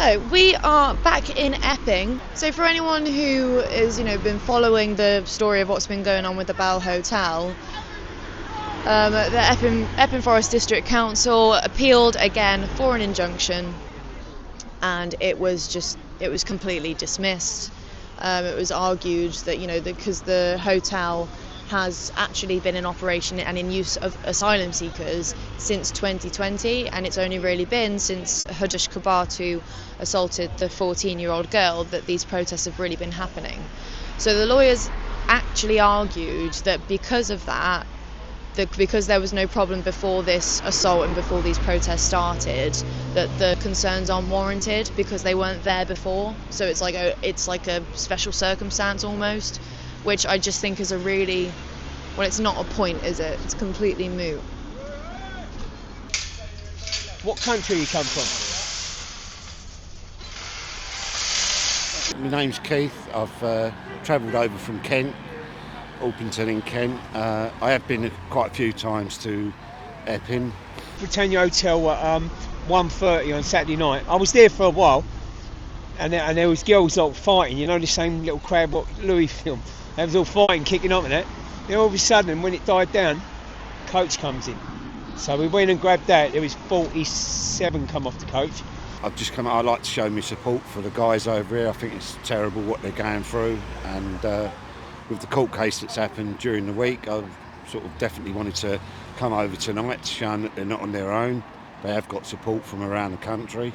So we are back in Epping. So for anyone who is, been following the story of what's been going on with the Bell Hotel, the Epping Forest District Council appealed again for an injunction, and it was completely dismissed. It was argued that because the hotel has actually been in operation and in use of asylum seekers since 2020, and it's only really been since Hudush Kabatu assaulted the 14-year-old girl that these protests have really been happening. So the lawyers actually argued that because of that, because there was no problem before this assault and before these protests started, that the concerns aren't warranted because they weren't there before. So it's like a special circumstance almost, which I just think is it's not a point, is it? It's completely moot. What country you come from? My name's Keith. I've travelled over from Kent, Orpington in Kent. I have been quite a few times to Epping. Britannia Hotel at 1:30 on Saturday night. I was there for a while, and there was girls all fighting, the same little crowd what Louis filmed. They was all fighting, kicking up and that. Then all of a sudden, when it died down, coach comes in. So we went and grabbed that. There was 47 come off the coach. I'd like to show my support for the guys over here. I think it's terrible what they're going through, and with the court case that's happened during the week, I've sort of definitely wanted to come over tonight to show that they're not on their own. They have got support from around the country.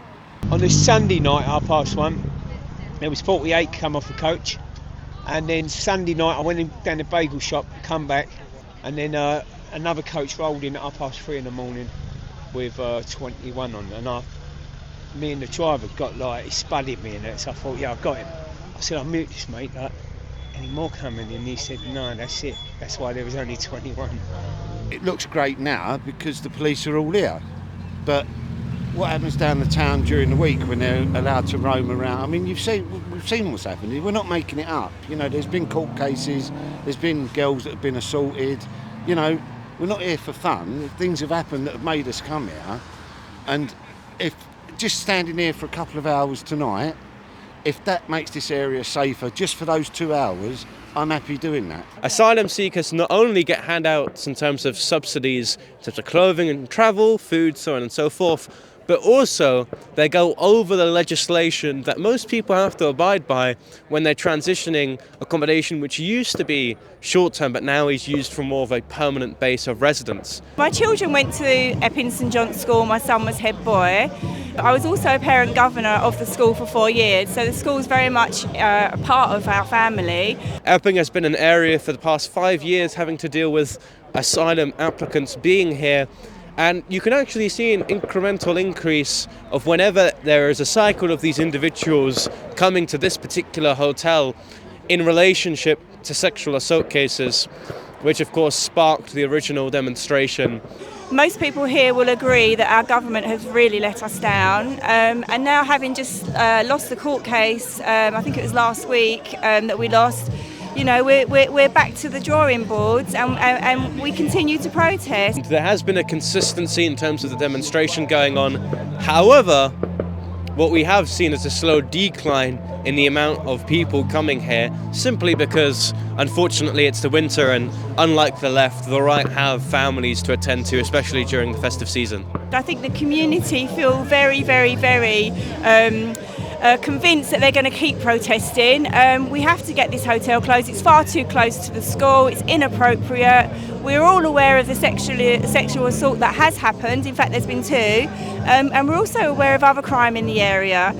On this Sunday night, 1:30, there was 48 come off the coach. And then Sunday night I went down the bagel shop, come back, and then another coach rolled in at 3:30 in the morning with 21 on. And me and the driver he spudded me and that, so I thought, yeah, I got him. I said, I'll mute this, mate, any more coming? And he said, no, that's it. That's why there was only 21. It looks great now because the police are all here, but what happens down the town during the week when they're allowed to roam around? I mean, we've seen what's happened. We're not making it up. There's been court cases, there's been girls that have been assaulted. We're not here for fun. Things have happened that have made us come here. And if just standing here for a couple of hours tonight, if that makes this area safer just for those 2 hours, I'm happy doing that. Asylum seekers not only get handouts in terms of subsidies, in terms of clothing and travel, food, so on and so forth, but also they go over the legislation that most people have to abide by when they're transitioning accommodation which used to be short-term but now is used for more of a permanent base of residence. My children went to Epping St John's School. My son was head boy. I was also a parent governor of the school for 4 years, so the school is very much a part of our family. Epping has been an area for the past 5 years having to deal with asylum applicants being here. And you can actually see an incremental increase of whenever there is a cycle of these individuals coming to this particular hotel in relationship to sexual assault cases, which of course sparked the original demonstration. Most people here will agree that our government has really let us down, and now having just lost the court case, I think it was last week that we lost, we're back to the drawing boards and we continue to protest. There has been a consistency in terms of the demonstration going on. However, what we have seen is a slow decline in the amount of people coming here, simply because, unfortunately, it's the winter and unlike the left, the right have families to attend to, especially during the festive season. I think the community feel very, very, very convinced that they're going to keep protesting. We have to get this hotel closed. It's far too close to the school. It's inappropriate. We're all aware of the sexual assault that has happened. In fact, there's been 2. And we're also aware of other crime in the area.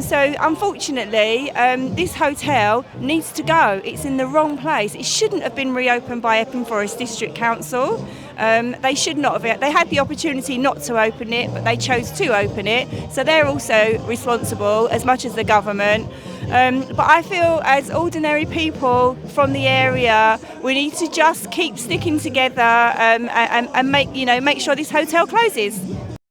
So unfortunately, this hotel needs to go. It's in the wrong place. It shouldn't have been reopened by Epping Forest District Council. They should not have. They had the opportunity not to open it, but they chose to open it. So they're also responsible as much as the government. But I feel as ordinary people from the area, we need to just keep sticking together and make sure this hotel closes.